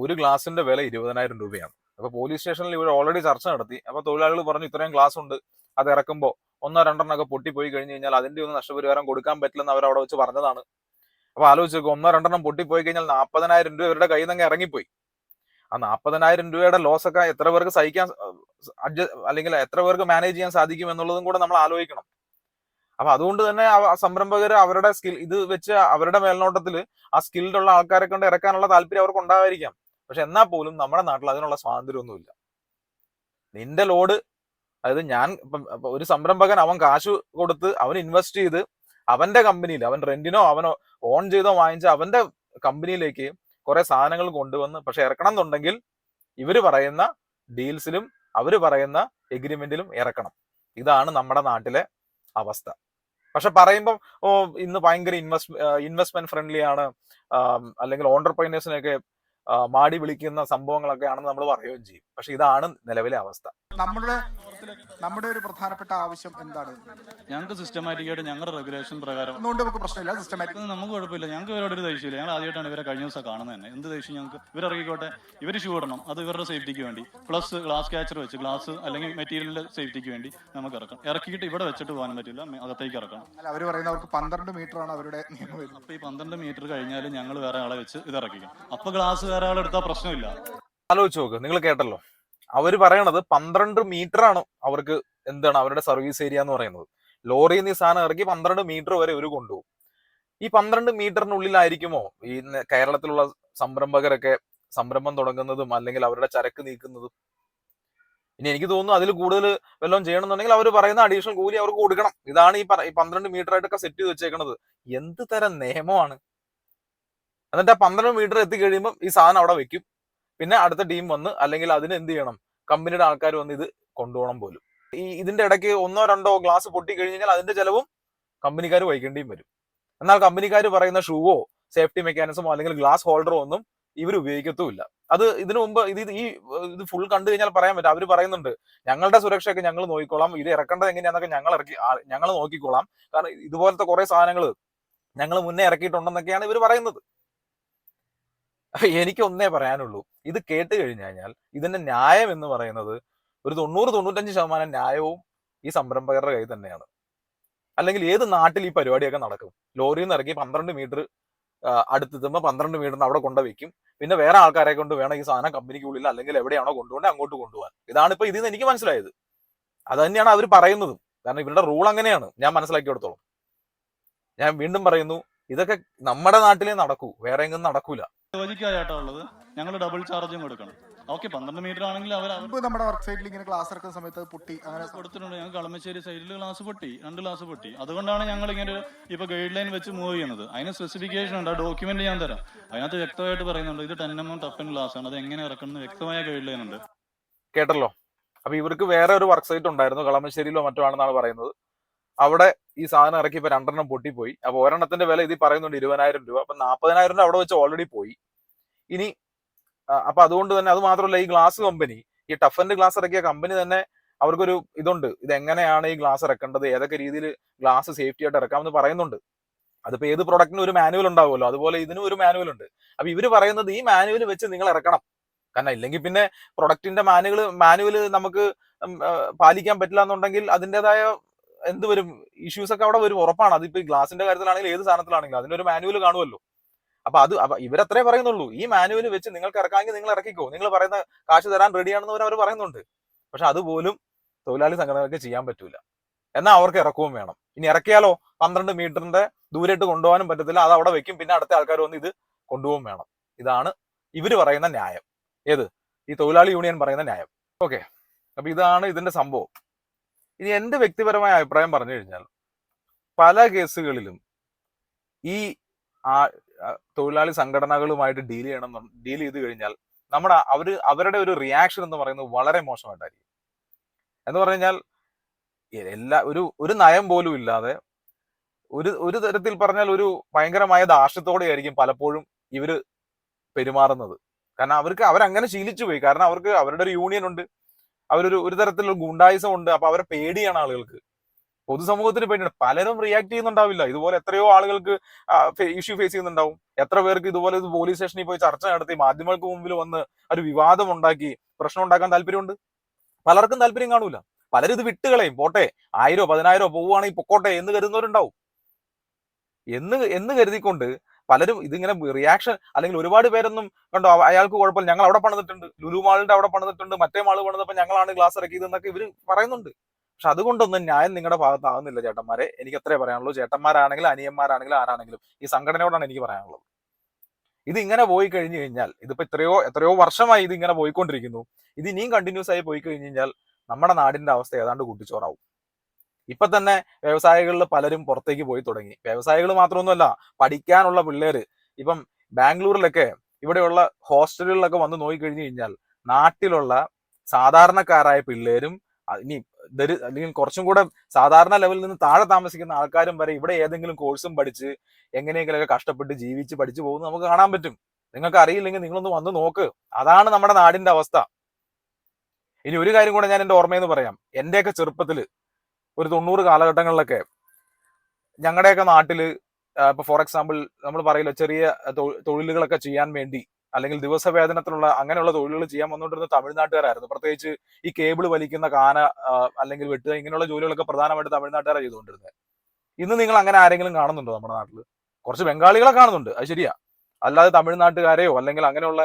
ഒരു ഗ്ലാസിന്റെ വില 20,000 രൂപയാണ്. അപ്പൊ പോലീസ് സ്റ്റേഷനിൽ ഇവർ ഓൾറെഡി ചർച്ച നടത്തി. അപ്പൊ തൊഴിലാളികൾ പറഞ്ഞു, ഇത്രയും ഗ്ലാസ് ഉണ്ട്, അത് ഇറക്കുമ്പോൾ 1-2 പൊട്ടിപ്പോയി കഴിഞ്ഞ് കഴിഞ്ഞാൽ അതിന്റെ ഒന്നും നഷ്ടപരിഹാരം കൊടുക്കാൻ പറ്റില്ലെന്ന് അവർ അവിടെ വെച്ച് പറഞ്ഞതാണ്. അപ്പൊ ആലോചിച്ച് നോക്കും, 1-2 പൊട്ടിപ്പോയി കഴിഞ്ഞാൽ 40,000 രൂപ ഇവരുടെ കയ്യിൽ നിന്ന് ഇറങ്ങിപ്പോയി. ആ 40,000 രൂപയുടെ ലോസ് ഒക്കെ എത്ര പേർക്ക് സഹിക്കാൻ അല്ലെങ്കിൽ എത്ര പേർക്ക് മാനേജ് ചെയ്യാൻ സാധിക്കും എന്നുള്ളതും കൂടെ നമ്മൾ ആലോചിക്കണം. അപ്പൊ അതുകൊണ്ട് തന്നെ സംരംഭകർ അവരുടെ സ്കിൽ ഇത് വെച്ച് അവരുടെ മേൽനോട്ടത്തിൽ ആ സ്കിൽഡുള്ള ആൾക്കാരെ കൊണ്ട് ഇറക്കാനുള്ള താല്പര്യം അവർക്ക് ഉണ്ടാവായിരിക്കാം. പക്ഷെ എന്നാൽ പോലും നമ്മുടെ നാട്ടിൽ അതിനുള്ള സ്വാതന്ത്ര്യമൊന്നുമില്ല. നിന്റെ ലോഡ്, അതായത് ഒരു സംരംഭകൻ അവൻ കാശ് കൊടുത്ത് അവൻ ഇൻവെസ്റ്റ് ചെയ്ത് അവന്റെ കമ്പനിയിൽ, അവൻ റെന്റിനോ അവനോ ഓൺ ചെയ്തോ വാങ്ങിച്ച അവന്റെ കമ്പനിയിലേക്ക് കുറെ സാധനങ്ങൾ കൊണ്ടുവന്ന് പക്ഷെ ഇറക്കണം എന്നുണ്ടെങ്കിൽ ഇവര് പറയുന്ന ഡീൽസിലും അവര് പറയുന്ന എഗ്രിമെന്റിലും ഇറക്കണം. ഇതാണ് നമ്മുടെ നാട്ടിലെ അവസ്ഥ. പക്ഷെ പറയുമ്പം ഇന്ന് ഭയങ്കര ഇൻവെസ്റ്റ്മെന്റ് ഫ്രണ്ട്ലി ആണ്, അല്ലെങ്കിൽ ഓണ്ടർപ്രൈനേഴ്സിനെയൊക്കെ മാടി വിളിക്കുന്ന സംഭവങ്ങളൊക്കെ ആണെന്ന് നമ്മൾ പറയുകയും ചെയ്യും. പക്ഷെ ഇതാണ് നിലവിലെ അവസ്ഥ. നമ്മുടെ ഒരു പ്രധാനപ്പെട്ട ആവശ്യം എന്താണ്? ഞങ്ങൾക്ക് സിസ്റ്റമാറ്റിക്കായിട്ട് ഞങ്ങളുടെ റെഗുലേഷൻ പ്രകാരം നമുക്ക് പ്രശ്നമില്ല, സിസ്റ്റമാറ്റിക് നമുക്ക് കുഴപ്പമില്ല. ഞങ്ങൾക്ക് ഇവരോട് ഒരു ദേഷ്യമില്ല. ഞങ്ങൾ ആദ്യമായിട്ടാണ് ഇവരെ കഴിഞ്ഞ ദിവസം കാണുന്നത് തന്നെ. എന്ത് ദേഷ്യം ഞങ്ങൾക്ക്? ഇവരിറങ്ങിക്കോട്ടെ, ഇവർ ഷൂ ഇടണം, അത് ഇവരുടെ സേഫ്റ്റിക്ക് വേണ്ടി. പ്ലസ് ഗ്ലാസ് ക്യാച്ചർ വെച്ച് ഗ്ലാസ് അല്ലെങ്കിൽ മെറ്റീരിയലിന്റെ സേഫ്റ്റിക്ക് വേണ്ടി നമുക്ക് ഇറക്കാം. ഇറക്കിയിട്ട് ഇവിടെ വെച്ചിട്ട് പോകാൻ പറ്റില്ല, അകത്തേക്ക് ഇറക്കണം. അവർ പറയുന്നത് അവർക്ക് 12 മീറ്റർ ആണ് അവരുടെ നിയമം. അപ്പൊ ഈ 12 മീറ്റർ കഴിഞ്ഞാൽ ഞങ്ങൾ വേറെ ആളെ വെച്ച് ഇത് ഇറക്കിക്കും. അപ്പൊ ഗ്ലാസ് വേറെ ആളെടുത്താൽ പ്രശ്നമില്ല. ആലോചിച്ച് നോക്ക്, നിങ്ങൾ കേട്ടല്ലോ, അവര് പറയണത് 12 മീറ്റർ ആണ് അവർക്ക് എന്താണ് അവരുടെ സർവീസ് ഏരിയ എന്ന് പറയുന്നത്. ലോറിയിൽ നിന്ന് ഈ സാധനം ഇറക്കി 12 മീറ്റർ വരെ ഇവർ കൊണ്ടുപോകും. ഈ 12 മീറ്ററിനുള്ളിലായിരിക്കുമോ ഈ കേരളത്തിലുള്ള സംരംഭകരൊക്കെ സംരംഭം തുടങ്ങുന്നതും അല്ലെങ്കിൽ അവരുടെ ചരക്ക് നീക്കുന്നതും? ഇനി എനിക്ക് തോന്നുന്നു അതിൽ കൂടുതൽ വല്ലതും ചെയ്യണമെന്നുണ്ടെങ്കിൽ അവർ പറയുന്ന അഡീഷണൽ കൂലി അവർക്ക് കൊടുക്കണം. ഇതാണ് ഈ 12 മീറ്റർ ആയിട്ടൊക്കെ സെറ്റ് ചെയ്ത് വെച്ചേക്കണത്. എന്ത് തരം നിയമമാണ്? എന്നിട്ട് ആ 12 മീറ്റർ എത്തിക്കഴിയുമ്പോൾ ഈ സാധനം അവിടെ വെക്കും. പിന്നെ അടുത്ത ടീം വന്ന് അല്ലെങ്കിൽ അതിന് എന്ത് ചെയ്യണം, കമ്പനിയുടെ ആൾക്കാർ വന്ന് ഇത് കൊണ്ടുപോകണം പോലും. ഇതിന്റെ ഇടയ്ക്ക് 1-2 ഗ്ലാസ് പൊട്ടി കഴിഞ്ഞ് കഴിഞ്ഞാൽ അതിന്റെ ചെലവും കമ്പനിക്കാർ വഹിക്കേണ്ടിയും വരും. എന്നാൽ കമ്പനിക്കാർ പറയുന്ന ഷൂവോ സേഫ്റ്റി മെക്കാനിസമോ അല്ലെങ്കിൽ ഗ്ലാസ് ഹോൾഡറോ ഒന്നും ഇവർ ഉപയോഗിക്കത്തുമില്ല. അത് ഇതിനു മുമ്പ് ഇത് ഫുൾ കണ്ടു കഴിഞ്ഞാൽ പറയാൻ പറ്റും. അവർ പറയുന്നുണ്ട്, ഞങ്ങളുടെ സുരക്ഷയൊക്കെ ഞങ്ങൾ നോക്കിക്കോളാം, ഇത് ഇറക്കേണ്ടത് എങ്ങനെയാണെന്നൊക്കെ ഞങ്ങൾ നോക്കിക്കോളാം, കാരണം ഇതുപോലത്തെ കുറെ സാധനങ്ങൾ ഞങ്ങൾ മുന്നേ ഇറക്കിയിട്ടുണ്ടെന്നൊക്കെയാണ് ഇവർ പറയുന്നത്. എനിക്ക് ഒന്നേ പറയാനുള്ളൂ, ഇത് കേട്ട് കഴിഞ്ഞു കഴിഞ്ഞാൽ ഇതിന്റെ ന്യായം എന്ന് പറയുന്നത് ഒരു 90-95% ന്യായവും ഈ സംരംഭകരുടെ കയ്യിൽ തന്നെയാണ്. അല്ലെങ്കിൽ ഏത് നാട്ടിൽ ഈ പരിപാടിയൊക്കെ നടക്കും? ലോറിയിൽ നിന്ന് ഇറക്കി 12 മീറ്റർ അടുത്തെത്തുമ്പോൾ 12 മീറ്ററിന് അവിടെ കൊണ്ടുവയ്ക്കും. പിന്നെ വേറെ ആൾക്കാരെ കൊണ്ട് വേണം ഈ സാധനം കമ്പനിക്കുള്ളിൽ അല്ലെങ്കിൽ എവിടെയാണോ കൊണ്ടുപോകേണ്ടത് അങ്ങോട്ട് കൊണ്ടുപോകാൻ. ഇതാണ് ഇപ്പൊ ഇതിൽ നിന്ന് എനിക്ക് മനസ്സിലായത്. അത് തന്നെയാണ് അവർ പറയുന്നതും. കാരണം ഇവരുടെ റൂൾ അങ്ങനെയാണ് ഞാൻ മനസ്സിലാക്കിയെടുത്തോളം. ഞാൻ വീണ്ടും പറയുന്നു, ഇതൊക്കെ നമ്മുടെ നാട്ടിലേ നടക്കൂ, വേറെ എങ്ങും നടക്കൂല. ലോജിക്കായിട്ടാ ഉള്ളത്. ഞങ്ങൾ ഡബിൾ ചാർജും കൊടുക്കണം. ഓക്കെ 12 മീറ്റർ ആണെങ്കിൽ അവർ മുമ്പ് നമ്മുടെ വർക്ക് സൈറ്റിൽ ഇങ്ങനെ ക്ലാസ് ഇറക്കുന്ന സമയത്ത് അത് പൊട്ടി അങ്ങനെ കൊടുത്തിട്ടുണ്ട്. ഞങ്ങൾ കളമശ്ശേരി സൈഡിൽ ഗ്ലാസ് പൊട്ടി, 2 ഗ്ലാസ് പൊട്ടി. അതുകൊണ്ടാണ് ഞങ്ങൾ ഇങ്ങനെ ഇപ്പൊ ഗൈഡ് ലൈൻ വെച്ച് മൂവ് ചെയ്യുന്നത്. അതിന് സ്പെസിഫിക്കേഷൻ ഉണ്ട്, ആ ഡോക്യുമെന്റ് ഞാൻ തരാം. അതിനകത്ത് വ്യക്തമായിട്ട് പറയുന്നുണ്ട് ഇത് 10 mm ടഫൻ ഗ്ലാസ് ആണ്, അത് എങ്ങനെ ഇറക്കുന്നത് വ്യക്തമായ ഗൈഡ് ലൈൻ ഉണ്ട്. കേട്ടല്ലോ. അപ്പൊ ഇവർക്ക് വേറെ ഒരു വർക്ക് സൈറ്റ് ഉണ്ടായിരുന്നു, കളമശ്ശേരിയിലോ മറ്റോ ആണെന്നാണ് പറയുന്നത്. അവിടെ ഈ സാധനം ഇറക്കി ഇപ്പൊ 2 പൊട്ടിപ്പോയി. അപ്പൊ ഒരെണ്ണത്തിന്റെ വില ഇതിൽ പറയുന്നുണ്ട് 20,000 രൂപ. അപ്പൊ 40,000 രൂപ അവിടെ വെച്ച് ഓൾറെഡി പോയി. ഇനി അപ്പൊ അതുകൊണ്ട് തന്നെ അത് മാത്രമല്ല, ഈ ഗ്ലാസ് കമ്പനി, ഈ ടഫൻഡ് ഗ്ലാസ് ഇറക്കിയ കമ്പനി തന്നെ അവർക്കൊരു ഇതുണ്ട്, ഇത് എങ്ങനെയാണ് ഈ ഗ്ലാസ് ഇറക്കേണ്ടത്, ഏതൊക്കെ രീതിയിൽ ഗ്ലാസ് സേഫ്റ്റി ആയിട്ട് ഇറക്കാമെന്ന് പറയുന്നുണ്ട്. അതിപ്പോ ഏത് പ്രൊഡക്റ്റിനും ഒരു മാനുവൽ ഉണ്ടാവുമല്ലോ, അതുപോലെ ഇതിനും ഒരു മാനുവൽ ഉണ്ട്. അപ്പൊ ഇവര് പറയുന്നത് ഈ മാനുവൽ വെച്ച് നിങ്ങൾ ഇറക്കണം. കാരണം ഇല്ലെങ്കിൽ പിന്നെ പ്രൊഡക്റ്റിന്റെ മാനുവൽ നമുക്ക് പാലിക്കാൻ പറ്റില്ല എന്നുണ്ടെങ്കിൽ അതിൻ്റെതായ എന്ത് വരും, ഇഷ്യൂസ് ഒക്കെ അവിടെ വരും, ഉറപ്പാണ്. അതിപ്പോ ഗ്ലാസിന്റെ കാര്യത്തിലാണെങ്കിലും ഏത് സാധനത്തിലാണെങ്കിലും അതിനൊരു മാനുവൽ കാണുമല്ലോ. അപ്പൊ ഇവരത്രേ പറയുന്നുള്ളൂ, ഈ മാനുവൽ വെച്ച് നിങ്ങൾക്ക് ഇറക്കാമെങ്കിൽ നിങ്ങൾ ഇറക്കിക്കോ, നിങ്ങൾ പറയുന്ന കാശ് തരാൻ റെഡിയാണെന്ന് അവർ പറയുന്നുണ്ട്. പക്ഷെ അതുപോലും തൊഴിലാളി സംഘടനകൾക്ക് ചെയ്യാൻ പറ്റൂല. എന്നാൽ അവർക്ക് ഇറക്കുകയും വേണം. ഇനി ഇറക്കിയാലോ 12 മീറ്ററിന്റെ ദൂരമായിട്ട് കൊണ്ടുപോകാനും പറ്റത്തില്ല, അത് അവിടെ വെക്കും, പിന്നെ അടുത്ത ആൾക്കാർ വന്ന് ഇത് കൊണ്ടുപോകും വേണം. ഇതാണ് ഇവര് പറയുന്ന ന്യായം. ഏത് ഈ തൊഴിലാളി യൂണിയൻ പറയുന്ന ന്യായം. ഓക്കെ, അപ്പൊ ഇതാണ് ഇതിന്റെ സംഭവം. ഇനി എന്റെ വ്യക്തിപരമായ അഭിപ്രായം പറഞ്ഞു കഴിഞ്ഞാൽ, പല കേസുകളിലും ഈ തൊഴിലാളി സംഘടനകളുമായിട്ട് ഡീൽ ചെയ്ത് കഴിഞ്ഞാൽ അവരുടെ ഒരു റിയാക്ഷൻ എന്ന് പറയുന്നത് വളരെ മോശമായിട്ടായിരിക്കും. എന്ന് പറഞ്ഞു കഴിഞ്ഞാൽ ഒരു നയം പോലും ഇല്ലാതെ, ഒരു തരത്തിൽ പറഞ്ഞാൽ ഒരു ഭയങ്കരമായ ധാർഷ്ട്യത്തോടെ ആയിരിക്കും പലപ്പോഴും ഇവര് പെരുമാറുന്നത്. കാരണം അവരങ്ങനെ ശീലിച്ചു പോയി. കാരണം അവർക്ക് അവരുടെ ഒരു യൂണിയൻ ഉണ്ട്, ഒരു തരത്തിലുള്ള ഗുണ്ടായിസം ഉണ്ട്. അപ്പൊ അവരെ പേടിയാണ് ആളുകൾക്ക്, പൊതുസമൂഹത്തിന് പേടിയാണ്. പലരും റിയാക്ട് ചെയ്യുന്നുണ്ടാവില്ല. ഇതുപോലെ എത്രയോ ആളുകൾക്ക് ഇഷ്യൂ ഫേസ് ചെയ്യുന്നുണ്ടാവും. എത്ര പേർക്ക് ഇതുപോലെ പോലീസ് സ്റ്റേഷനിൽ പോയി ചർച്ച നടത്തി മാധ്യമങ്ങൾക്ക് മുമ്പിൽ വന്ന് ഒരു വിവാദം ഉണ്ടാക്കി പ്രശ്നം ഉണ്ടാക്കാൻ താല്പര്യമുണ്ട്. പലർക്കും താല്പര്യം കാണൂല. പലരും ഇത് വിട്ടുകളയും, പോട്ടെ 1000 10,000 പോവുകയാണെങ്കിൽ പൊക്കോട്ടെ എന്ന് കരുതുന്നവരുണ്ടാവും. എന്ന് കരുതിക്കൊണ്ട് പലരും ഇതിങ്ങനെ റിയാക്ഷൻ, അല്ലെങ്കിൽ ഒരുപാട് പേരൊന്നും കണ്ടോ അയാൾക്ക് കുഴപ്പമില്ല, ഞങ്ങൾ അവിടെ പണിതിട്ടുണ്ട്, ലുലു മാളിന്റെ അവിടെ പണിതിട്ടുണ്ട്, മറ്റേ മാള് പണിതപ്പോൾ ഞങ്ങളാണ് ഗ്ലാസ് ഇറക്കിയത് എന്നൊക്കെ ഇവര് പറയുന്നുണ്ട്. പക്ഷെ അതുകൊണ്ടൊന്നും ന്യായം നിങ്ങളുടെ ഭാഗത്താകുന്നില്ല ചേട്ടന്മാരെ. എനിക്ക് അത്രേ പറയാനുള്ളൂ. ചേട്ടന്മാരാണെങ്കിലും അനിയന്മാരാണെങ്കിലും ആരാണെങ്കിലും ഈ സംഘടനയോടാണ് എനിക്ക് പറയാനുള്ളത്. ഇത് ഇങ്ങനെ പോയി കഴിഞ്ഞു കഴിഞ്ഞാൽ, ഇതിപ്പോ എത്രയോ വർഷമായി ഇത് ഇങ്ങനെ പോയിക്കൊണ്ടിരിക്കുന്നു. ഇത് ഇനിയും കണ്ടിന്യൂസ് ആയി പോയി കഴിഞ്ഞു കഴിഞ്ഞാൽ നമ്മുടെ നാടിന്റെ അവസ്ഥ ഏതാണ്ട് കുട്ടിച്ചോറാവും. ഇപ്പൊ തന്നെ വ്യവസായികളിൽ പലരും പുറത്തേക്ക് പോയി തുടങ്ങി. വ്യവസായികൾ മാത്രമൊന്നുമല്ല, പഠിക്കാനുള്ള പിള്ളേര് ഇപ്പം ബാംഗ്ലൂരിലൊക്കെ ഇവിടെയുള്ള ഹോസ്റ്റലുകളിലൊക്കെ വന്ന് നോക്കിക്കഴിഞ്ഞു കഴിഞ്ഞാൽ നാട്ടിലുള്ള സാധാരണക്കാരായ പിള്ളേരും ഇനി അല്ലെങ്കിൽ കുറച്ചും കൂടെ സാധാരണ ലെവലിൽ നിന്ന് താഴെ താമസിക്കുന്ന ആൾക്കാരും വരെ ഇവിടെ ഏതെങ്കിലും കോഴ്സും പഠിച്ച് എങ്ങനെയെങ്കിലുമൊക്കെ കഷ്ടപ്പെട്ട് ജീവിച്ച് പഠിച്ചു പോകുന്നത് നമുക്ക് കാണാൻ പറ്റും. നിങ്ങൾക്ക് അറിയില്ലെങ്കിൽ നിങ്ങളൊന്ന് വന്ന് നോക്ക്. അതാണ് നമ്മുടെ നാടിന്റെ അവസ്ഥ. ഇനി ഒരു കാര്യം കൂടെ ഞാൻ എന്റെ ഓർമ്മയെന്ന് പറയാം. എന്റെയൊക്കെ ചെറുപ്പത്തില് ഒരു 90 കാലഘട്ടങ്ങളിലൊക്കെ ഞങ്ങളുടെയൊക്കെ നാട്ടില് ഇപ്പൊ ഫോർ എക്സാമ്പിൾ നമ്മൾ പറയില്ല, ചെറിയ തൊഴിലുകളൊക്കെ ചെയ്യാൻ വേണ്ടി അല്ലെങ്കിൽ ദിവസവേതനത്തിലുള്ള അങ്ങനെയുള്ള തൊഴിലുകൾ ചെയ്യാൻ വന്നുകൊണ്ടിരുന്ന തമിഴ്നാട്ടുകാരായിരുന്നു. പ്രത്യേകിച്ച് ഈ കേബിൾ വലിക്കുന്ന കാന അല്ലെങ്കിൽ വെട്ടുക, ഇങ്ങനെയുള്ള ജോലികളൊക്കെ പ്രധാനമായിട്ട് തമിഴ്നാട്ടുകാരാണ് ചെയ്തുകൊണ്ടിരുന്നത്. ഇന്ന് നിങ്ങൾ അങ്ങനെ ആരെങ്കിലും കാണുന്നുണ്ടോ നമ്മുടെ നാട്ടിൽ? കുറച്ച് ബംഗാളികളെ കാണുന്നുണ്ട്, അത് ശരിയാ. അല്ലാതെ തമിഴ്നാട്ടുകാരെയോ അല്ലെങ്കിൽ അങ്ങനെയുള്ള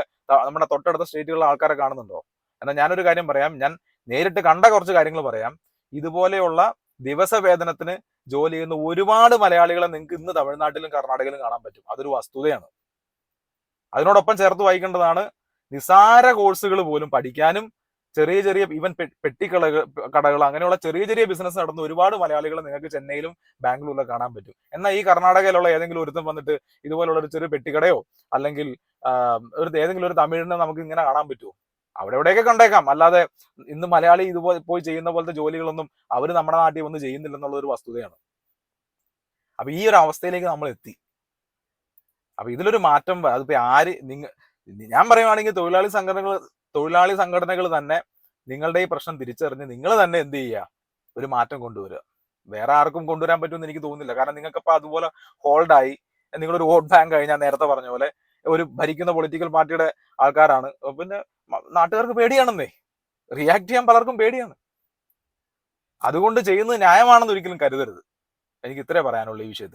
നമ്മുടെ തൊട്ടടുത്ത സ്റ്റേറ്റുകളിലെ ആൾക്കാരെ കാണുന്നുണ്ടോ? എന്നാൽ ഞാനൊരു കാര്യം പറയാം, ഞാൻ നേരിട്ട് കണ്ട കുറച്ച് കാര്യങ്ങൾ പറയാം. ഇതുപോലെയുള്ള ദിവസവേതനത്തിന് ജോലി ചെയ്യുന്ന ഒരുപാട് മലയാളികളെ നിങ്ങൾക്ക് ഇന്ന് തമിഴ്നാട്ടിലും കർണാടകയിലും കാണാൻ പറ്റും. അതൊരു വസ്തുതയാണ്. അതിനോടൊപ്പം ചേർത്ത് വായിക്കേണ്ടതാണ്, നിസാര കോഴ്സുകൾ പോലും പഠിക്കാനും ചെറിയ ഈവൻ കടകൾ അങ്ങനെയുള്ള ചെറിയ ബിസിനസ് നടന്ന ഒരുപാട് മലയാളികളെ നിങ്ങൾക്ക് ചെന്നൈയിലും ബാംഗ്ലൂരിലും കാണാൻ പറ്റും. എന്നാൽ ഈ കർണാടകയിലുള്ള ഏതെങ്കിലും ഒരുത്തം വന്നിട്ട് ഇതുപോലുള്ള ഒരു ചെറിയ പെട്ടിക്കടയോ അല്ലെങ്കിൽ ഏതെങ്കിലും ഒരു തമിഴിനെ നമുക്ക് ഇങ്ങനെ കാണാൻ പറ്റുമോ? അവിടെ എവിടെയൊക്കെ കണ്ടേക്കാം. അല്ലാതെ ഇന്ന് മലയാളി ഇതുപോലെ പോയി ചെയ്യുന്ന പോലത്തെ ജോലികളൊന്നും അവർ നമ്മുടെ നാട്ടിൽ വന്ന് ചെയ്യുന്നില്ലെന്നുള്ള ഒരു വസ്തുതയാണ്. അപ്പൊ ഈ ഒരു അവസ്ഥയിലേക്ക് നമ്മൾ എത്തി. അപ്പൊ ഇതിലൊരു മാറ്റം, അതിപ്പോ ഞാൻ പറയുവാണെങ്കിൽ തൊഴിലാളി സംഘടനകൾ തന്നെ നിങ്ങളുടെ ഈ പ്രശ്നം തിരിച്ചറിഞ്ഞ് നിങ്ങൾ തന്നെ എന്ത് ചെയ്യുക, ഒരു മാറ്റം കൊണ്ടുവരിക. വേറെ ആർക്കും കൊണ്ടുവരാൻ പറ്റുമെന്ന് എനിക്ക് തോന്നുന്നില്ല. കാരണം നിങ്ങൾക്കിപ്പോ അതുപോലെ ഹോൾഡായി, നിങ്ങളൊരു വോട്ട് ബാങ്ക് കഴിഞ്ഞാൽ നേരത്തെ പറഞ്ഞ പോലെ ഒരു ഭരിക്കുന്ന പൊളിറ്റിക്കൽ പാർട്ടിയുടെ ആൾക്കാരാണ്. പിന്നെ നാട്ടുകാർക്ക് പേടിയാണെന്നേ, റിയാക്ട് ചെയ്യാൻ പലർക്കും പേടിയാണ്. അതുകൊണ്ട് ചെയ്യുന്നത് ന്യായമാണെന്ന് ഒരിക്കലും കരുതരുത്. എനിക്ക് ഇത്രേ പറയാനുള്ളൂ ഈ വിഷയത്തിൽ.